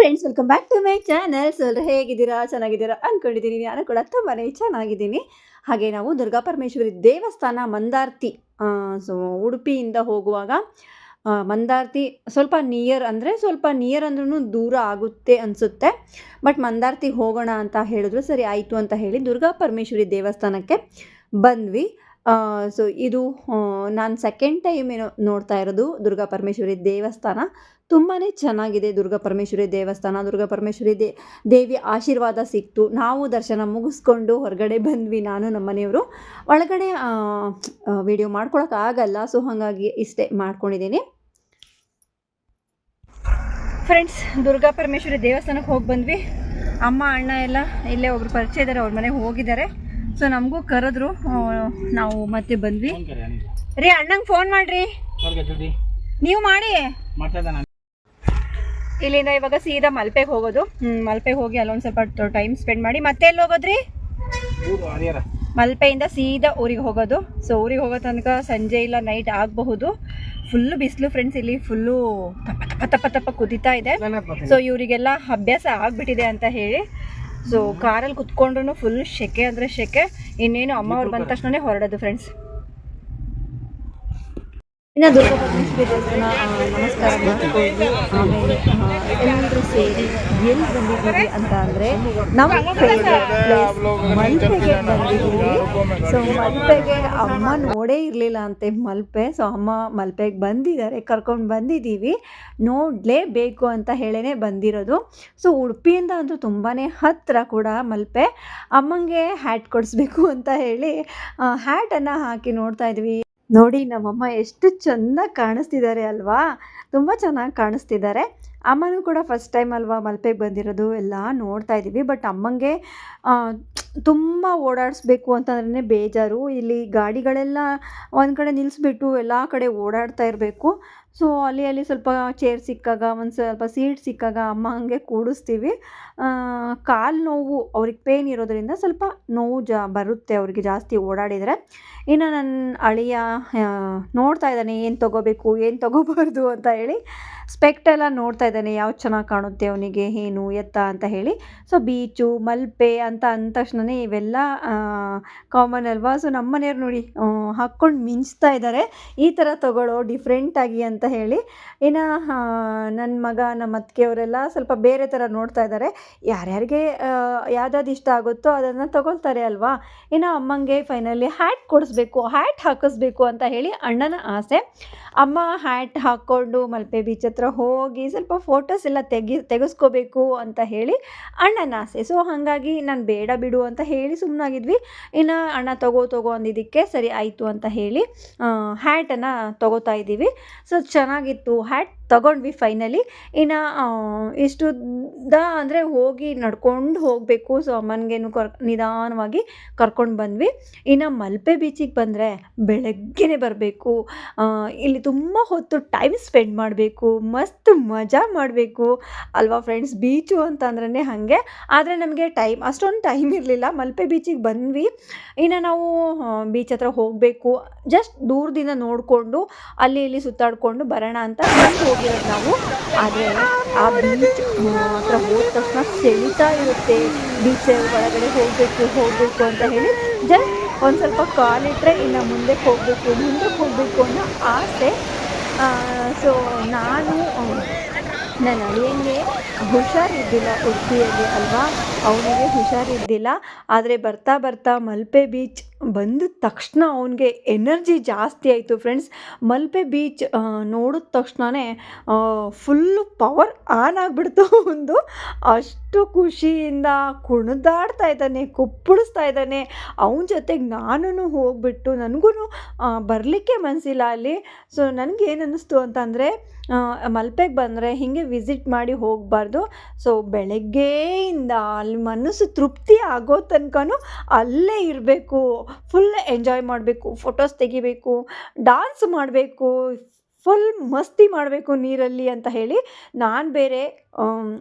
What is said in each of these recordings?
Friends, welcome back to my channel. So ಎಲ್ಲರೂ ಹೇಗಿದ್ದೀರಾ? ಚೆನ್ನಾಗಿದ್ದೀರಾ ಅಂದ್ಕೊಂಡಿದ್ದೀನಿ. ನಾನು ಕೂಡ ತುಂಬಾ ಚೆನ್ನಾಗಿದ್ದೀನಿ. ಹಾಗೆ ನಾವು ದುರ್ಗಾ ಪರಮೇಶ್ವರಿ ದೇವಸ್ಥಾನ ಮಂದಾರ್ತಿ, ಸೊ ಉಡುಪಿಯಿಂದ ಹೋಗುವಾಗ ಮಂದಾರ್ತಿ ಸ್ವಲ್ಪ ನಿಯರ್ ಅಂದ್ರೂ ದೂರ ಆಗುತ್ತೆ ಅನಿಸುತ್ತೆ. ಬಟ್ ಮಂದಾರ್ತಿಗೆ ಹೋಗೋಣ ಅಂತ ಹೇಳಿದ್ರು. ಸರಿ ಆಯಿತು ಅಂತ ಹೇಳಿ ದುರ್ಗಾ ಪರಮೇಶ್ವರಿ ದೇವಸ್ಥಾನಕ್ಕೆ ಬಂದ್ವಿ. ಸೊ ಇದು ನಾನು ಸೆಕೆಂಡ್ ಟೈಮ್ ಏನೋ ನೋಡ್ತಾ ಇರೋದು ದುರ್ಗಾ ಪರಮೇಶ್ವರಿ ದೇವಸ್ಥಾನ. ತುಂಬಾ ಚೆನ್ನಾಗಿದೆ ದುರ್ಗಾ ಪರಮೇಶ್ವರಿ ದೇವಸ್ಥಾನ. ದುರ್ಗಾ ಪರಮೇಶ್ವರಿ ದೇವಿ ಆಶೀರ್ವಾದ ಸಿಕ್ತು. ನಾವು ದರ್ಶನ ಮುಗಿಸ್ಕೊಂಡು ಹೊರಗಡೆ ಬಂದ್ವಿ, ನಾನು ನಮ್ಮ ಮನೆಯವರು. ಒಳಗಡೆ ವಿಡಿಯೋ ಮಾಡ್ಕೊಳಕ್ಕಾಗಲ್ಲ, ಸೊ ಹಾಗಾಗಿ ಇಷ್ಟೇ ಮಾಡ್ಕೊಂಡಿದ್ದೀನಿ. ಫ್ರೆಂಡ್ಸ್, ದುರ್ಗಾ ಪರಮೇಶ್ವರಿ ದೇವಸ್ಥಾನಕ್ಕೆ ಹೋಗಿ ಬಂದ್ವಿ. ಅಮ್ಮ ಅಣ್ಣ ಎಲ್ಲ ಇಲ್ಲೇ ಒಬ್ರು ಪರಿಚಯ ಇದ್ದಾರೆ, ಅವ್ರ ಮನೆಗೆ ಹೋಗಿದ್ದಾರೆ. ಸೊ ನಮಗೂ ಕರೆದ್ರು, ನಾವು ಮತ್ತೆ ಬಂದ್ವಿ. ರೀ ಅಣ್ಣಂಗೆ ಫೋನ್ ಮಾಡ್ರಿ, ನೀವು ಮಾಡಿ. ಇಲ್ಲಿಂದ ಇವಾಗ ಸೀದಾ ಮಲ್ಪೆಗೆ ಹೋಗೋದು. ಮಲ್ಪೆಗೆ ಹೋಗಿ ಅಲ್ಲೊಂದು ಸ್ವಲ್ಪ ಟೈಮ್ ಸ್ಪೆಂಡ್ ಮಾಡಿ ಮತ್ತೆ ಎಲ್ಲಿ ಹೋಗೋದ್ರಿ? ಮಲ್ಪೆಯಿಂದ ಸೀದಾ ಊರಿಗೆ ಹೋಗೋದು. ಸೊ ಊರಿಗೆ ಹೋಗೋ ತನಕ ಸಂಜೆ ಇಲ್ಲ ನೈಟ್ ಆಗಬಹುದು. ಫುಲ್ಲು ಬಿಸಿಲು ಫ್ರೆಂಡ್ಸ್, ಇಲ್ಲಿ ಫುಲ್ಲು ತಪ್ಪ ಕುದೀತಾ ಇದೆ. ಸೊ ಇವರಿಗೆಲ್ಲ ಅಭ್ಯಾಸ ಆಗಿಬಿಟ್ಟಿದೆ ಅಂತ ಹೇಳಿ ಸೊ ಕಾರಲ್ಲಿ ಕುತ್ಕೊಂಡ್ರು ಫುಲ್ ಶೆಕೆ ಅಂದರೆ ಶೆಕೆ. ಇನ್ನೇನು ಅಮ್ಮ ಅವ್ರು ಬಂದ ತಕ್ಷಣನೇ ಹೊರಡೋದು ಫ್ರೆಂಡ್ಸ್. ಇನ್ನು ದುರ್ಗಾ ಪರಮೇಶ್ವರಿ ದೇವಸ್ಥಾನ ನಮಸ್ಕಾರ ಮಾಡಿಕೊಂಡು ಆಮೇಲೆ ಎಲ್ಲರೂ ಸೇರಿ ಎಲ್ಲಿ ಬಂದಿದ್ದೀವಿ ಅಂತ ಅಂದರೆ ನಮ್ಮ ಫೇವ್ರೆಟ್ ಪ್ಲೇಸ್ ಮಲ್ಪೆಗೆ ಬಂದಿದ್ದೀವಿ. ಸೊ ಮಲ್ಪೆಗೆ ಅಮ್ಮ ನೋಡೇ ಇರಲಿಲ್ಲ ಅಂತೆ ಮಲ್ಪೆ. ಸೊ ಅಮ್ಮ ಮಲ್ಪೆಗೆ ಬಂದಿದ್ದಾರೆ, ಕರ್ಕೊಂಡು ಬಂದಿದ್ದೀವಿ, ನೋಡಲೇಬೇಕು ಅಂತ ಹೇಳೇ ಬಂದಿರೋದು. ಸೊ ಉಡುಪಿಯಿಂದ ಅಂತೂ ತುಂಬಾ ಹತ್ತಿರ ಕೂಡ ಮಲ್ಪೆ. ಅಮ್ಮಂಗೆ ಹ್ಯಾಟ್ ಕೊಡಿಸ್ಬೇಕು ಅಂತ ಹೇಳಿ ಹ್ಯಾಟನ್ನು ಹಾಕಿ ನೋಡ್ತಾ ಇದ್ವಿ. ನೋಡಿ ನಮ್ಮಮ್ಮ ಎಷ್ಟು ಚೆಂದ ಕಾಣಿಸ್ತಿದ್ದಾರೆ ಅಲ್ವಾ, ತುಂಬ ಚೆನ್ನಾಗಿ ಕಾಣಿಸ್ತಿದ್ದಾರೆ. ಅಮ್ಮನೂ ಕೂಡ ಫಸ್ಟ್ ಟೈಮ್ ಅಲ್ವಾ ಮಲ್ಪೆಗೆ ಬಂದಿರೋದು, ಎಲ್ಲ ನೋಡ್ತಾ ಇದ್ದೀವಿ. ಬಟ್ ಅಮ್ಮಂಗೆ ತುಂಬ ಓಡಾಡಿಸ್ಬೇಕು ಅಂತಂದ್ರೆ ಬೇಜಾರು. ಇಲ್ಲಿ ಗಾಡಿಗಳೆಲ್ಲ ಒಂದು ಕಡೆ ನಿಲ್ಲಿಸ್ಬಿಟ್ಟು ಎಲ್ಲ ಕಡೆ ಓಡಾಡ್ತಾ ಇರಬೇಕು. ಸೊ ಅಲ್ಲಿ ಸ್ವಲ್ಪ ಚೇರ್ ಸಿಕ್ಕಾಗ, ಒಂದು ಸ್ವಲ್ಪ ಸೀಟ್ ಸಿಕ್ಕಾಗ ಅಮ್ಮ ಹಂಗೆ ಕೂಡಿಸ್ತೀವಿ. ಕಾಲು ನೋವು, ಅವ್ರಿಗೆ ಪೇನ್ ಇರೋದ್ರಿಂದ ಸ್ವಲ್ಪ ನೋವು ಬರುತ್ತೆ ಅವ್ರಿಗೆ ಜಾಸ್ತಿ ಓಡಾಡಿದರೆ. ಇನ್ನು ನನ್ನ ಅಳಿಯ ನೋಡ್ತಾ ಇದ್ದಾನೆ ಏನು ತೊಗೋಬೇಕು ಏನು ತೊಗೋಬಾರ್ದು ಅಂತ ಹೇಳಿ. ಸ್ಪೆಕ್ಟೆಲ್ಲ ನೋಡ್ತಾ ಇದ್ದಾನೆ, ಯಾವ್ದು ಚೆನ್ನಾಗಿ ಕಾಣುತ್ತೆ ಅವನಿಗೆ, ಏನು ಎತ್ತ ಅಂತ ಹೇಳಿ. ಸೊ ಬೀಚು ಮಲ್ಪೆ ಅಂತ ಅಂದ ತಕ್ಷಣವೇ ಇವೆಲ್ಲ ಕಾಮನ್ ಅಲ್ವಾ. ಸೊ ನಮ್ಮ ಮನೆಯವ್ರು ನೋಡಿ ಹಾಕ್ಕೊಂಡು ಮಿಂಚ್ತಾ ಇದ್ದಾರೆ, ಈ ಥರ ತೊಗೊಳ್ಳೋ ಡಿಫ್ರೆಂಟಾಗಿ ಅಂತ ಹೇಳಿ. ಇನ್ನು ನನ್ನ ಮಗ, ನಮ್ಮ ಅತ್ತಿಗೆಯವರೆಲ್ಲ ಸ್ವಲ್ಪ ಬೇರೆ ಥರ ನೋಡ್ತಾ ಇದ್ದಾರೆ. ಯಾರ್ಯಾರಿಗೆ ಯಾವ್ದಾದ್ರು ಇಷ್ಟ ಆಗುತ್ತೋ ಅದನ್ನು ತೊಗೊಳ್ತಾರೆ ಅಲ್ವಾ. ಇನ್ನು ಅಮ್ಮಂಗೆ ಫೈನಲಿ ಹ್ಯಾಟ್ ಕೊಡಿಸ್ಬೇಕು, ಹ್ಯಾಟ್ ಹಾಕಿಸ್ಬೇಕು ಅಂತ ಹೇಳಿ ಅಣ್ಣನ ಆಸೆ. ಅಮ್ಮ ಹ್ಯಾಟ್ ಹಾಕ್ಕೊಂಡು ಮಲ್ಪೆ ಬೀಚ್ ಹತ್ರ ಹೋಗಿ ಸ್ವಲ್ಪ ಫೋಟೋಸ್ ಎಲ್ಲ ತೆಗೆಸ್ಕೋಬೇಕು ಅಂತ ಹೇಳಿ ಅಣ್ಣನ ಆಸೆ. ಸೊ ಹಾಗಾಗಿ ನಾನು ಬೇಡ ಬಿಡು ಅಂತ ಹೇಳಿ ಸುಮ್ಮನಾಗಿದ್ವಿ. ಇನ್ನು ಅಣ್ಣ ತಗೋ ಅಂದಿದ್ದಕ್ಕೆ ಸರಿ ಆಯಿತು ಅಂತ ಹೇಳಿ ಹ್ಯಾಟನ್ನು ತೊಗೋತಾ ಇದ್ದೀವಿ. ಸೊ ಚೆನ್ನಾಗಿತ್ತು ಹ್ಯಾಟ್, ತಗೊಂಡ್ವಿ ಫೈನಲಿ. ಇನ್ನು ಇಷ್ಟುದ್ದ ಅಂದರೆ ಹೋಗಿ ನಡ್ಕೊಂಡು ಹೋಗಬೇಕು. ಸೊ ಅಮ್ಮನಿಗೇನು ನಿಧಾನವಾಗಿ ಕರ್ಕೊಂಡು ಬಂದ್ವಿ. ಇನ್ನು ಮಲ್ಪೆ ಬೀಚಿಗೆ ಬಂದರೆ ಬೆಳಗ್ಗೆನೇ ಬರಬೇಕು. ಇಲ್ಲಿ ತುಂಬ ಹೊತ್ತು ಟೈಮ್ ಸ್ಪೆಂಡ್ ಮಾಡಬೇಕು, ಮಸ್ತ್ ಮಜಾ ಮಾಡಬೇಕು ಅಲ್ವಾ ಫ್ರೆಂಡ್ಸ್. ಬೀಚು ಅಂತಂದ್ರೆ ಹಾಗೆ. ಆದರೆ ನಮಗೆ ಅಷ್ಟೊಂದು ಟೈಮ್ ಇರಲಿಲ್ಲ. ಮಲ್ಪೆ ಬೀಚಿಗೆ ಬಂದ್ವಿ. ಇನ್ನು ನಾವು ಬೀಚ್ ಹತ್ರ ಹೋಗಬೇಕು, ಜಸ್ಟ್ ದೂರದಿಂದ ನೋಡಿಕೊಂಡು ಅಲ್ಲಿ ಇಲ್ಲಿ ಸುತ್ತಾಡಿಕೊಂಡು ಬರೋಣ ಅಂತ ಹೋಗಿರೋದು ನಾವು. ಆದರೆ ಆ ಬೀಚ್ ಹತ್ರ ಹೋದ ತಕ್ಷಣ ಸೆಳೀತಾ ಇರುತ್ತೆ. ಬೀಚ್ ಒಳಗಡೆ ಹೋಗಬೇಕು ಅಂತ ಹೇಳಿ ಜಸ್ಟ್ ಒಂದು ಸ್ವಲ್ಪ ಕಾಲಿಟ್ಟರೆ ಇನ್ನು ಮುಂದಕ್ಕೆ ಹೋಗಬೇಕು ಅನ್ನೋ ಆಸೆ. ಸೊ ನಾನು ನನ್ನ ಅಳಿಯಂಗೆ ಹುಷಾರಿದ್ದಿಲ್ಲ ಉಡುಪಿಯಲ್ಲಿ ಅಲ್ವಾ, ಅವನಿಗೆ ಹುಷಾರಿದ್ದಿಲ್ಲ. ಆದರೆ ಬರ್ತಾ ಮಲ್ಪೆ ಬೀಚ್ ಬಂದ ತಕ್ಷಣ ಅವನಿಗೆ ಎನರ್ಜಿ ಜಾಸ್ತಿ ಆಯಿತು ಫ್ರೆಂಡ್ಸ್. ಮಲ್ಪೆ ಬೀಚ್ ನೋಡಿದ ತಕ್ಷಣವೇ ಫುಲ್ಲು ಪವರ್ ಆನ್ ಆಗಿಬಿಡ್ತು ಒಂದು. ಅಷ್ಟು ಖುಷಿಯಿಂದ ಕುಣಿದಾಡ್ತಾ ಇದ್ದಾನೆ, ಕುಪ್ಪಳಿಸ್ತಾ ಇದ್ದಾನೆ. ಅವನ ಜೊತೆಗೆ ನಾನು ಹೋಗ್ಬಿಟ್ಟು ನನಗೂ ಬರಲಿಕ್ಕೆ ಮನಸ್ಸಿಲ್ಲ ಅಲ್ಲಿ. ಸೊ ನನಗೇನು ಅನ್ನಿಸ್ತು ಅಂತಂದರೆ ಮಲ್ಪೆಗೆ ಬಂದರೆ ಹೀಗೆ ವಿಸಿಟ್ ಮಾಡಿ ಹೋಗಬಾರ್ದು. ಸೊ ಬೆಳಗ್ಗೆಯಿಂದ ಅಲ್ಲಿ ಮನಸ್ಸು ತೃಪ್ತಿ ಆಗೋ ತನಕನೂ ಅಲ್ಲೇ ಇರಬೇಕು, ಫುಲ್ ಎಂಜಾಯ್ ಮಾಡಬೇಕು, ಫೋಟೋಸ್ ತೆಗಿಬೇಕು, ಡಾನ್ಸ್ ಮಾಡಬೇಕು, ಫುಲ್ ಮಸ್ತಿ ಮಾಡಬೇಕು ನೀರಲ್ಲಿ ಅಂತ ಹೇಳಿ. ನಾನು ಬೇರೆ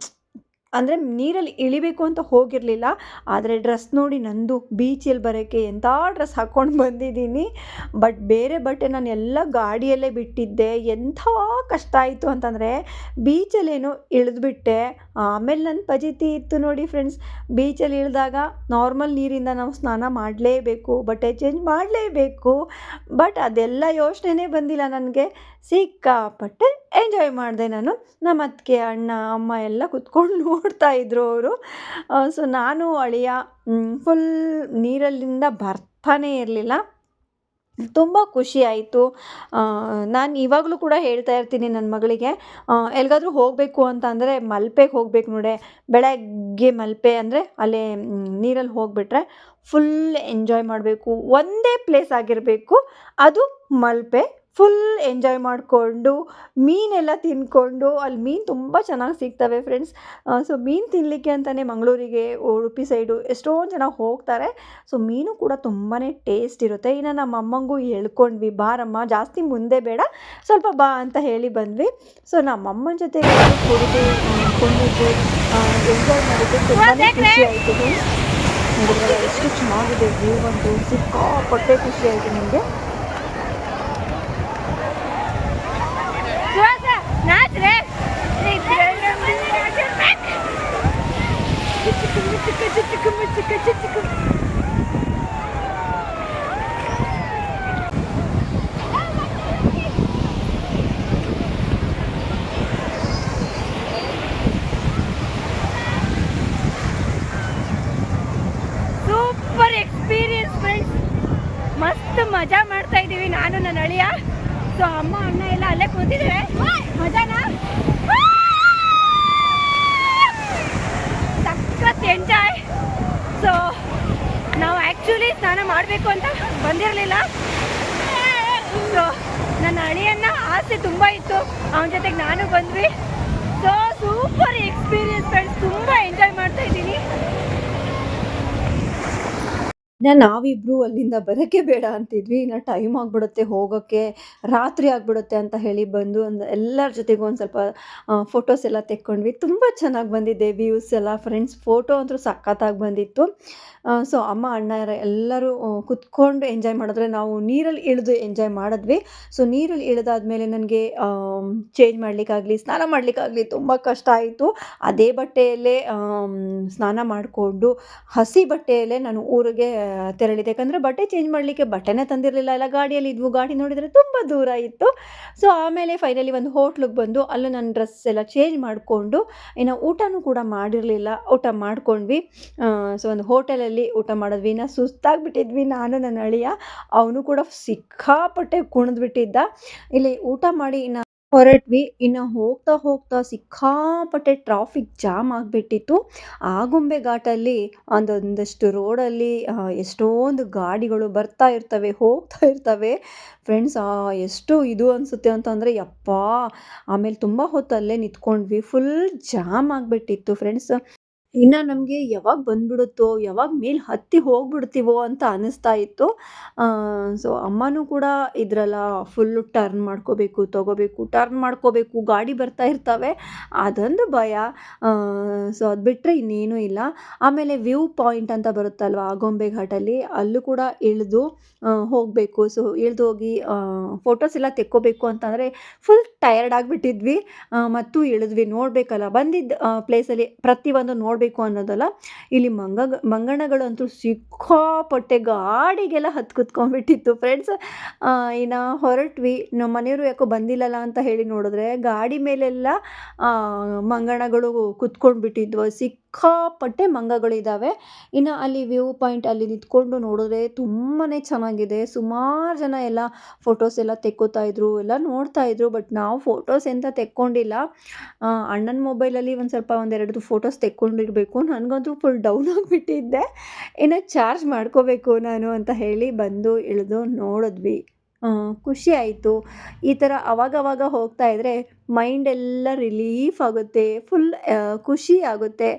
ಅಂದರೆ ನೀರಲ್ಲಿ ಇಳಿಬೇಕು ಅಂತ ಹೋಗಿರಲಿಲ್ಲ. ಆದರೆ ಡ್ರೆಸ್ ನೋಡಿ ನಂದು ಬೀಚಲ್ಲಿ ಬರೋಕ್ಕೆ ಎಂಥ ಡ್ರೆಸ್ ಹಾಕ್ಕೊಂಡು ಬಂದಿದ್ದೀನಿ. ಬಟ್ ಬೇರೆ ಬಟ್ಟೆ ನಾನು ಎಲ್ಲ ಗಾಡಿಯಲ್ಲೇ ಬಿಟ್ಟಿದ್ದೆ. ಎಂಥ ಕಷ್ಟ ಆಯಿತು ಅಂತಂದರೆ ಬೀಚಲ್ಲೇನೋ ಇಳಿದ್ಬಿಟ್ಟೆ. ಆಮೇಲೆ ನನ್ನ ಫಜೀತಿ ಇತ್ತು ನೋಡಿ ಫ್ರೆಂಡ್ಸ್. ಬೀಚಲ್ಲಿ ಇಳಿದಾಗ ನಾರ್ಮಲ್ ನೀರಿಂದ ನಾವು ಸ್ನಾನ ಮಾಡಲೇಬೇಕು, ಬಟ್ಟೆ ಚೇಂಜ್ ಮಾಡಲೇಬೇಕು. ಬಟ್ ಅದೆಲ್ಲ ಯೋಚನೆನೇ ಬಂದಿಲ್ಲ ನನಗೆ. ಸಿಕ್ಕಾಪಟ್ಟೆ ಎಂಜಾಯ್ ಮಾಡಿದೆ ನಾನು. ನಮ್ಮ ಅತ್ತಿಗೆ, ಅಣ್ಣ, ಅಮ್ಮ ಎಲ್ಲ ಕೂತ್ಕೊಂಡು ನೋಡ್ತಾ ಇದ್ರು ಅವರು. ಸೊ ನಾನು ಅಳಿಯ ಫುಲ್ ನೀರಲ್ಲಿಂದ ಬರ್ತಾನೇ ಇರಲಿಲ್ಲ. ತುಂಬ ಖುಷಿ ಆಯಿತು. ನಾನು ಇವಾಗಲೂ ಕೂಡ ಹೇಳ್ತಾ ಇರ್ತೀನಿ ನನ್ನ ಮಗಳಿಗೆ, ಎಲ್ಲಿಗಾದ್ರೂ ಹೋಗಬೇಕು ಅಂತ ಅಂದರೆ ಮಲ್ಪೆಗೆ ಹೋಗ್ಬೇಕು ನೋಡೆ. ಬೆಳಗ್ಗೆ ಮಲ್ಪೆ ಅಂದರೆ ಅಲ್ಲೇ ನೀರಲ್ಲಿ ಹೋಗಿಬಿಟ್ರೆ ಫುಲ್ ಎಂಜಾಯ್ ಮಾಡಬೇಕು. ಒಂದೇ ಪ್ಲೇಸ್ ಆಗಿರಬೇಕು, ಅದು ಮಲ್ಪೆ. ಫುಲ್ ಎಂಜಾಯ್ ಮಾಡಿಕೊಂಡು ಮೀನೆಲ್ಲ ತಿಂದ್ಕೊಂಡು, ಅಲ್ಲಿ ಮೀನು ತುಂಬ ಚೆನ್ನಾಗಿ ಸಿಗ್ತವೆ ಫ್ರೆಂಡ್ಸ್. ಸೊ ಮೀನು ತಿನ್ನಲಿಕ್ಕೆ ಅಂತಲೇ ಮಂಗಳೂರಿಗೆ, ಉಡುಪಿ ಸೈಡು ಎಷ್ಟೊಂದು ಜನ ಹೋಗ್ತಾರೆ. ಸೊ ಮೀನು ಕೂಡ ತುಂಬಾ ಟೇಸ್ಟ್ ಇರುತ್ತೆ. ಇನ್ನು ನಮ್ಮ ಅಮ್ಮಂಗೂ ಹೇಳ್ಕೊಂಡ್ವಿ, ಬಾರಮ್ಮ ಜಾಸ್ತಿ ಮುಂದೆ ಬೇಡ, ಸ್ವಲ್ಪ ಬಾ ಅಂತ ಹೇಳಿ ಬಂದ್ವಿ. ಸೊ ನಮ್ಮ ಅಮ್ಮನ ಜೊತೆ ಕುಡಿದು ಕೊಂಡಿದ್ದು ಎಂಜಾಯ್ ಮಾಡಿದ್ದು ತುಂಬಾ ಖುಷಿ ಆಯಿತು ಫ್ರೆಂಡ್ಸ್. ನೋಡಿದ್ರೆ ಎಷ್ಟು ಚೆನ್ನಾಗಿದೆ ವ್ಯೂ ಬಂತು, ಸಿಕ್ಕಾಪಟ್ಟೆ ಖುಷಿ ಆಯಿತು ನನಗೆ. Super experience friends. ಮಸ್ತ್ ಮಜಾ ಮಾಡ್ತಾ ಇದ್ದೀವಿ ನಾನು ನನ್ನ ಅಳಿಯ. ಸೊ ಅಮ್ಮ ಅಣ್ಣ ಎಲ್ಲ ಅಲ್ಲೇ ಕೂತಿದ್ದಾರೆ. ಮಜಾನಾ? ಸಖತ್ ಎಂಜಾಯ್. ಸೊ ನಾವು ಆ್ಯಕ್ಚುಲಿ ಸ್ನಾನ ಮಾಡಬೇಕು ಅಂತ ಬಂದಿರಲಿಲ್ಲ. ಸೊ ನನ್ನ ಅಳಿಯನ್ನ ಆಸೆ ತುಂಬ ಇತ್ತು, ಅವನ ಜೊತೆಗೆ ನಾನು ಬಂದ್ವಿ. ಸೊ ಸೂಪರ್ ಎಕ್ಸ್ಪೀರಿಯನ್ಸ್ ಫ್ರೆಂಡ್ಸ್, ತುಂಬ ಎಂಜಾಯ್ ಮಾಡ್ತಾ ಇದ್ದೀನಿ. ನಾವಿಬ್ಬರು ಅಲ್ಲಿಂದ ಬರೋಕ್ಕೆ ಬೇಡ ಅಂತಿದ್ವಿ. ಇನ್ನು ಟೈಮ್ ಆಗಿಬಿಡುತ್ತೆ ಹೋಗೋಕ್ಕೆ, ರಾತ್ರಿ ಆಗಿಬಿಡುತ್ತೆ ಅಂತ ಹೇಳಿ ಬಂದು ಎಲ್ಲರ ಜೊತೆಗೂ ಒಂದು ಸ್ವಲ್ಪ ಫೋಟೋಸ್ ಎಲ್ಲ ತೆಕ್ಕೊಂಡ್ವಿ. ತುಂಬ ಚೆನ್ನಾಗಿ ಬಂದಿದೆ ವ್ಯೂಸ್ ಎಲ್ಲ ಫ್ರೆಂಡ್ಸ್. ಫೋಟೋ ಅಂತೂ ಸಖತ್ತಾಗಿ ಬಂದಿತ್ತು. ಸೊ ಅಮ್ಮ ಅಣ್ಣ ಎಲ್ಲರೂ ಕುತ್ಕೊಂಡು ಎಂಜಾಯ್ ಮಾಡಿದ್ರೆ, ನಾವು ನೀರಲ್ಲಿ ಇಳಿದು ಎಂಜಾಯ್ ಮಾಡಿದ್ವಿ. ಸೊ ನೀರಲ್ಲಿ ಇಳಿದಾದ್ಮೇಲೆ ನನಗೆ ಚೇಂಜ್ ಮಾಡಲಿಕ್ಕಾಗಲಿ, ಸ್ನಾನ ಮಾಡಲಿಕ್ಕಾಗಲಿ ತುಂಬ ಕಷ್ಟ ಆಯಿತು. ಅದೇ ಬಟ್ಟೆಯಲ್ಲೇ ಸ್ನಾನ ಮಾಡಿಕೊಂಡು ಹಸಿ ಬಟ್ಟೆಯಲ್ಲೇ ನಾನು ಊರಿಗೆ ತೆರಳಿದೆ. ಯಾಕಂದರೆ ಬಟ್ಟೆ ಚೇಂಜ್ ಮಾಡಲಿಕ್ಕೆ ಬಟ್ಟೆನೇ ತಂದಿರಲಿಲ್ಲ, ಎಲ್ಲ ಗಾಡಿಯಲ್ಲಿ ಇದ್ವು. ಗಾಡಿ ನೋಡಿದರೆ ತುಂಬ ದೂರ ಇತ್ತು. ಸೊ ಆಮೇಲೆ ಫೈನಲಿ ಒಂದು ಹೋಟ್ಲಿಗೆ ಬಂದು ಅಲ್ಲೂ ನನ್ನ ಡ್ರೆಸ್ ಎಲ್ಲ ಚೇಂಜ್ ಮಾಡಿಕೊಂಡು, ಇನ್ನು ಊಟನೂ ಕೂಡ ಮಾಡಿರಲಿಲ್ಲ, ಊಟ ಮಾಡ್ಕೊಂಡ್ವಿ. ಸೊ ಒಂದು ಹೋಟೆಲಲ್ಲಿ ಊಟ ಮಾಡಿದ್ವಿ. ಇನ್ನು ಸುಸ್ತಾಗಿಬಿಟ್ಟಿದ್ವಿ ನಾನು ನನ್ನ ಅಳಿಯ. ಅವನು ಕೂಡ ಸಿಕ್ಕಾಪಟ್ಟೆ ಕುಣಿದ್ಬಿಟ್ಟಿದ್ದ. ಇಲ್ಲಿ ಊಟ ಮಾಡಿ ಇನ್ನು ಹೊರಟ್ವಿ. ಇನ್ನು ಹೋಗ್ತಾ ಹೋಗ್ತಾ ಸಿಕ್ಕಾಪಟ್ಟೆ ಟ್ರಾಫಿಕ್ ಜಾಮ್ ಆಗಿಬಿಟ್ಟಿತ್ತು. ಆಗುಂಬೆ ಘಾಟಲ್ಲಿ ಒಂದೊಂದಷ್ಟು ರೋಡಲ್ಲಿ ಎಷ್ಟೊಂದು ಗಾಡಿಗಳು ಬರ್ತಾ ಇರ್ತವೆ, ಹೋಗ್ತಾ ಇರ್ತವೆ ಫ್ರೆಂಡ್ಸ್. ಎಷ್ಟು ಇದು ಅನಿಸುತ್ತೆ ಅಂತಂದರೆ ಯಪ್ಪಾ. ಆಮೇಲೆ ತುಂಬ ಹೊತ್ತು ಅಲ್ಲೇ ನಿಂತ್ಕೊಂಡ್ವಿ, ಫುಲ್ ಜಾಮ್ ಆಗಿಬಿಟ್ಟಿತ್ತು ಫ್ರೆಂಡ್ಸ್. ಇನ್ನು ನಮಗೆ ಯಾವಾಗ ಬಂದ್ಬಿಡುತ್ತೋ, ಯಾವಾಗ ಮೇಲೆ ಹತ್ತಿ ಹೋಗ್ಬಿಡ್ತೀವೋ ಅಂತ ಅನ್ನಿಸ್ತಾ ಇತ್ತು. ಸೊ ಅಮ್ಮನೂ ಕೂಡ ಇದ್ರಲ್ಲ ಫುಲ್ಲು ಟರ್ನ್ ಮಾಡ್ಕೋಬೇಕು, ಟರ್ನ್ ಮಾಡ್ಕೋಬೇಕು, ಗಾಡಿ ಬರ್ತಾ ಇರ್ತವೆ, ಅದೊಂದು ಭಯ. ಸೊ ಅದು ಬಿಟ್ಟರೆ ಇನ್ನೇನೂ ಇಲ್ಲ. ಆಮೇಲೆ ವ್ಯೂ ಪಾಯಿಂಟ್ ಅಂತ ಬರುತ್ತಲ್ವ ಆಗುಂಬೆ ಘಾಟಲ್ಲಿ, ಅಲ್ಲೂ ಕೂಡ ಇಳಿದು ಹೋಗಬೇಕು. ಸೊ ಇಳಿದು ಹೋಗಿ ಫೋಟೋಸ್ ಎಲ್ಲ ತೆಕ್ಕೋಬೇಕು ಅಂತಂದರೆ ಫುಲ್ ಟಯರ್ಡ್ ಆಗಿಬಿಟ್ಟಿದ್ವಿ. ಮತ್ತು ಇಳಿದ್ವಿ. ನೋಡಬೇಕಲ್ಲ, ಬಂದಿದ್ದ ಪ್ಲೇಸಲ್ಲಿ ಪ್ರತಿಯೊಂದು ನೋಡಬೇಕು ಅನ್ನೋದಲ್ಲ. ಇಲ್ಲಿ ಮಂಗನಗಳಂತೂ ಸಿಕ್ಕಾಪಟ್ಟೆ ಗಾಡಿಗೆಲ್ಲ ಹತ್ತು ಕುತ್ಕೊಂಡ್ಬಿಟ್ಟಿತ್ತು ಫ್ರೆಂಡ್ಸ್. ಇನ್ನು ಹೊರಟ್ವಿ. ನಮ್ಮ ಮನೆಯವರು ಯಾಕೋ ಬಂದಿಲ್ಲಲ್ಲ ಅಂತ ಹೇಳಿ ನೋಡಿದ್ರೆ ಗಾಡಿ ಮೇಲೆಲ್ಲ ಮಂಗನಗಳು ಕುತ್ಕೊಂಡ್ಬಿಟ್ಟಿದ್ವು. ಸಿಕ್ಕಾಪಟ್ಟೆ ಮಂಗಗಳಿದ್ದಾವೆ. ಇನ್ನು ಅಲ್ಲಿ ವ್ಯೂ ಪಾಯಿಂಟ್ ಅಲ್ಲಿ ನಿಂತ್ಕೊಂಡು ನೋಡಿದ್ರೆ ತುಂಬಾ ಚೆನ್ನಾಗಿದೆ. ಸುಮಾರು ಜನ ಎಲ್ಲ ಫೋಟೋಸ್ ಎಲ್ಲ ತೆಕ್ಕೋತಾ ಇದ್ರು, ಎಲ್ಲ ನೋಡ್ತಾ ಇದ್ರು. ಬಟ್ ನಾವು ಫೋಟೋಸ್ ಎಂತ ತೆಕ್ಕೊಂಡಿಲ್ಲ. ಅಣ್ಣನ ಮೊಬೈಲಲ್ಲಿ ಒಂದೆರಡು ಫೋಟೋಸ್ ತೆಕ್ಕೊಂಡಿರಬೇಕು. ನನಗಂತೂ ಫುಲ್ ಡೌನ್ ಆಗಿಬಿಟ್ಟಿದ್ದೆ. ಇನ್ನು ಚಾರ್ಜ್ ಮಾಡ್ಕೋಬೇಕು ನಾನು ಅಂತ ಹೇಳಿ ಬಂದು ಇಳಿದು ನೋಡಿದ್ವಿ. ಖುಷಿ ಆಯಿತು. ಈ ಥರ ಅವಾಗವಾಗ ಹೋಗ್ತಾ ಇದ್ದರೆ ಮೈಂಡೆಲ್ಲ ರಿಲೀಫ್ ಆಗುತ್ತೆ, ಫುಲ್ ಖುಷಿ ಆಗುತ್ತೆ,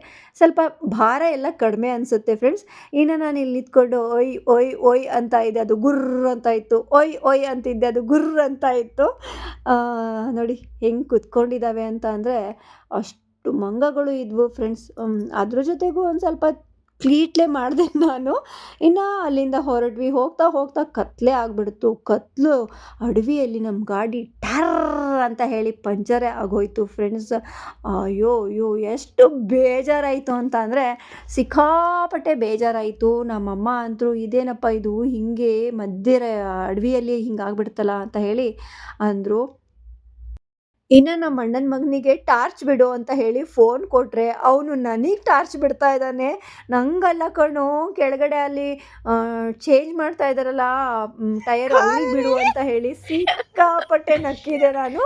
ಸ್ವಲ್ಪ ಭಾರ ಎಲ್ಲ ಕಡಿಮೆ ಅನಿಸುತ್ತೆ ಫ್ರೆಂಡ್ಸ್. ಇನ್ನು ನಾನು ಇಲ್ಲಿ ನಿಂತ್ಕೊಂಡು ಒಯ್ ಒಯ್ ಒಯ್ ಅಂತ ಇದೆ, ಅದು ಗುರ್ರ್ ಅಂತ ಇತ್ತು. ಒಯ್ ಒಯ್ ಅಂತಿದ್ದೆ, ಅದು ಗುರ್ರ್ ಅಂತ ಇತ್ತು. ನೋಡಿ ಹೆಂಗೆ ಕುತ್ಕೊಂಡಿದ್ದಾವೆ ಅಂತ ಅಂದರೆ ಅಷ್ಟು ಎಷ್ಟು ಮಂಗಗಳು ಇದ್ವು ಫ್ರೆಂಡ್ಸ್. ಅದ್ರ ಜೊತೆಗೂ ಒಂದು ಸ್ವಲ್ಪ ಕ್ಲೀಟ್ಲೆ ಮಾಡಿದೆ ನಾನು. ಇನ್ನು ಅಲ್ಲಿಂದ ಹೊರಟ್ವಿ. ಹೋಗ್ತಾ ಹೋಗ್ತಾ ಕತ್ಲೆ ಆಗಿಬಿಡ್ತು. ಕತ್ಲು ಅಡವಿಯಲ್ಲಿ ನಮ್ಮ ಗಾಡಿ ಟರ್ ಅಂತ ಹೇಳಿ ಪಂಚರೇ ಆಗೋಯ್ತು ಫ್ರೆಂಡ್ಸ್. ಅಯ್ಯೋ ಅಯ್ಯೋ ಎಷ್ಟು ಬೇಜಾರಾಯಿತು ಅಂತ ಅಂದರೆ ಸಿಕ್ಕಾಪಟ್ಟೆ ಬೇಜಾರಾಯಿತು. ನಮ್ಮಮ್ಮ ಅಂತೂ ಇದೇನಪ್ಪ ಇದು ಹಿಂಗೆ ಮಧ್ಯೆ ಅಡವಿಯಲ್ಲಿ ಹಿಂಗಾಗ್ಬಿಡ್ತಲ್ಲ ಅಂತ ಹೇಳಿ ಅಂದರು. ಇನ್ನು ನಮ್ಮ ಅಣ್ಣನ ಮಗನಿಗೆ ಟಾರ್ಚ್ ಬಿಡು ಅಂತ ಹೇಳಿ ಫೋನ್ ಕೊಟ್ಟರೆ ಅವನು ನನಗೆ ಟಾರ್ಚ್ ಬಿಡ್ತಾ ಇದ್ದಾನೆ. ನಂಗಲ್ಲ ಕಣೋ, ಕೆಳಗಡೆ ಅಲ್ಲಿ ಚೇಂಜ್ ಮಾಡ್ತಾ ಇದ್ದಾರಲ್ಲ ಟಯರ್, ಅವ್ರಿಗೆ ಬಿಡು ಅಂತ ಹೇಳಿ ಸಿಕ್ಕಾಪಟ್ಟೆ ನಕ್ಕಿದೆ ನಾನು.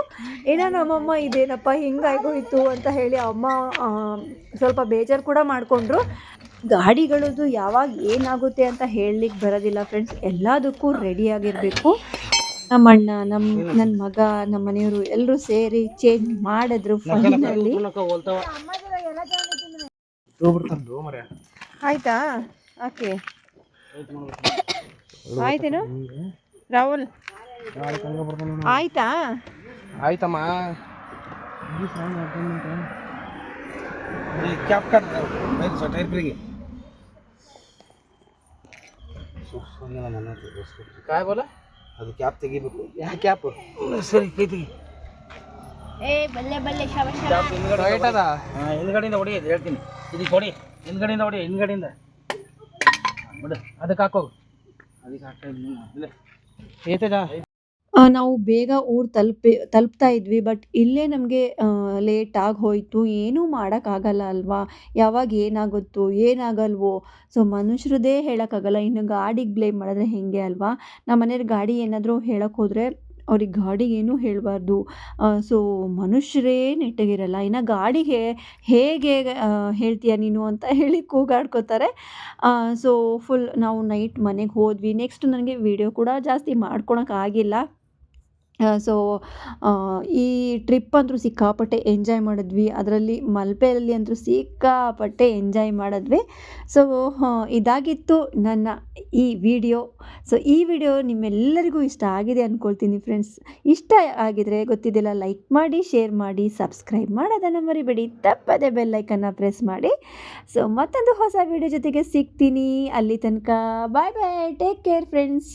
ಇನ್ನು ನಮ್ಮಮ್ಮ ಇದೇನಪ್ಪ ಹಿಂಗಾಗೋಯ್ತು ಅಂತ ಹೇಳಿ ಅಮ್ಮ ಸ್ವಲ್ಪ ಬೇಜಾರು ಕೂಡ ಮಾಡಿಕೊಂಡ್ರು. ಗಾಡಿಗಳದ್ದು ಯಾವಾಗ ಏನಾಗುತ್ತೆ ಅಂತ ಹೇಳಲಿಕ್ಕೆ ಬರೋದಿಲ್ಲ ಫ್ರೆಂಡ್ಸ್. ಎಲ್ಲದಕ್ಕೂ ರೆಡಿಯಾಗಿರಬೇಕು. ನಮ್ಮ ಅಣ್ಣ, ನನ್ನ ಮಗ, ನಮ್ಮ ಮನೆಯವರು ಎಲ್ಲರೂ ಸೇರಿ ಚೇಂಜ್ ಮಾಡಿದ್ರು ಫೈನಲಿ. ಆಯ್ತಾ? ಓಕೆ, ಆಯ್ತೇನು ರಾಹುಲ್? ಆಯ್ತಾ? ಆಯ್ತಮ್ಮ. काय बोला? ಅದು ಕ್ಯಾಪ್ ತೆಗಿಬೇಕು. ಯಾವ ಕ್ಯಾಪ್? ಸರಿ ಕೈ ತೆಗಿ. ಹಿಂದ್ಗಡೆಯಿಂದ ಹೊಡಿ, ಹೇಳ್ತೀನಿ. ಇದಕ್ಕೆ ಹೊಡಿ, ಹಿಂದ್ಗಡೆಯಿಂದ ಹೊಡಿ, ಹಿಂದ್ಗಡೆಯಿಂದ ಬಿಡು. ಅದಕ್ಕೆ ಹಾಕೋ, ಅದಕ್ಕೆ ಹಾಕ್ತಾ ನಾವು ಬೇಗ ಊರು ತಲುಪ್ತಾ ಇದ್ವಿ. ಬಟ್ ಇಲ್ಲೇ ನಮಗೆ ಲೇಟ್ ಆಗಿ ಹೋಯಿತು. ಏನೂ ಮಾಡೋಕ್ಕಾಗಲ್ಲ ಅಲ್ವಾ, ಯಾವಾಗ ಏನಾಗುತ್ತೋ ಏನಾಗಲ್ವೋ. ಸೊ ಮನುಷ್ಯರದೇ ಹೇಳೋಕ್ಕಾಗಲ್ಲ, ಇನ್ನು ಗಾಡಿಗೆ ಬ್ಲೇಮ್ ಮಾಡಿದ್ರೆ ಹೇಗೆ ಅಲ್ವಾ. ನಮ್ಮ ಮನೆಯವ್ರ ಗಾಡಿ ಏನಾದರೂ ಹೇಳೋಕ್ಕೆ ಹೋದರೆ ಅವ್ರಿಗೆ ಗಾಡಿಗೆ ಏನೂ ಹೇಳಬಾರ್ದು. ಸೊ ಮನುಷ್ಯರೇ ನೆಟ್ಟಗಿರಲ್ಲ, ಇನ್ನು ಗಾಡಿಗೆ ಹೇಗೆ ಹೇಳ್ತೀಯ ನೀನು ಅಂತ ಹೇಳಿ ಕೂಗಾಡ್ಕೋತಾರೆ. ಸೊ ಫುಲ್ ನಾವು ನೈಟ್ ಮನೆಗೆ ಹೋದ್ವಿ. ನೆಕ್ಸ್ಟ್ ನನಗೆ ವಿಡಿಯೋ ಕೂಡ ಜಾಸ್ತಿ ಮಾಡ್ಕೊಳಕ್ಕಾಗಿಲ್ಲ. ಸೊ ಈ ಟ್ರಿಪ್ ಅಂತೂ ಸಿಕ್ಕಾಪಟ್ಟೆ ಎಂಜಾಯ್ ಮಾಡಿದ್ವಿ. ಅದರಲ್ಲಿ ಮಲ್ಪೆಯಲ್ಲಿ ಅಂತೂ ಸಿಕ್ಕಾಪಟ್ಟೆ ಎಂಜಾಯ್ ಮಾಡಿದ್ವಿ. ಸೊ ಇದಾಗಿತ್ತು ನನ್ನ ಈ ವಿಡಿಯೋ. ಸೊ ಈ ವಿಡಿಯೋ ನಿಮ್ಮೆಲ್ಲರಿಗೂ ಇಷ್ಟ ಆಗಿದೆ ಅಂದ್ಕೊಳ್ತೀನಿ ಫ್ರೆಂಡ್ಸ್. ಇಷ್ಟ ಆಗಿದರೆ ಗೊತ್ತಿದ್ದಿಲ್ಲ ಲೈಕ್ ಮಾಡಿ, ಶೇರ್ ಮಾಡಿ, ಸಬ್ಸ್ಕ್ರೈಬ್ ಮಾಡೋದನ್ನು ಮರಿಬೇಡಿ. ತಪ್ಪದೆ ಬೆಲ್ಲೈಕನ್ನು ಪ್ರೆಸ್ ಮಾಡಿ. ಸೊ ಮತ್ತೊಂದು ಹೊಸ ವಿಡಿಯೋ ಜೊತೆಗೆ ಸಿಗ್ತೀನಿ. ಅಲ್ಲಿ ತನಕ ಬಾಯ್ ಬಾಯ್, ಟೇಕ್ ಕೇರ್ ಫ್ರೆಂಡ್ಸ್.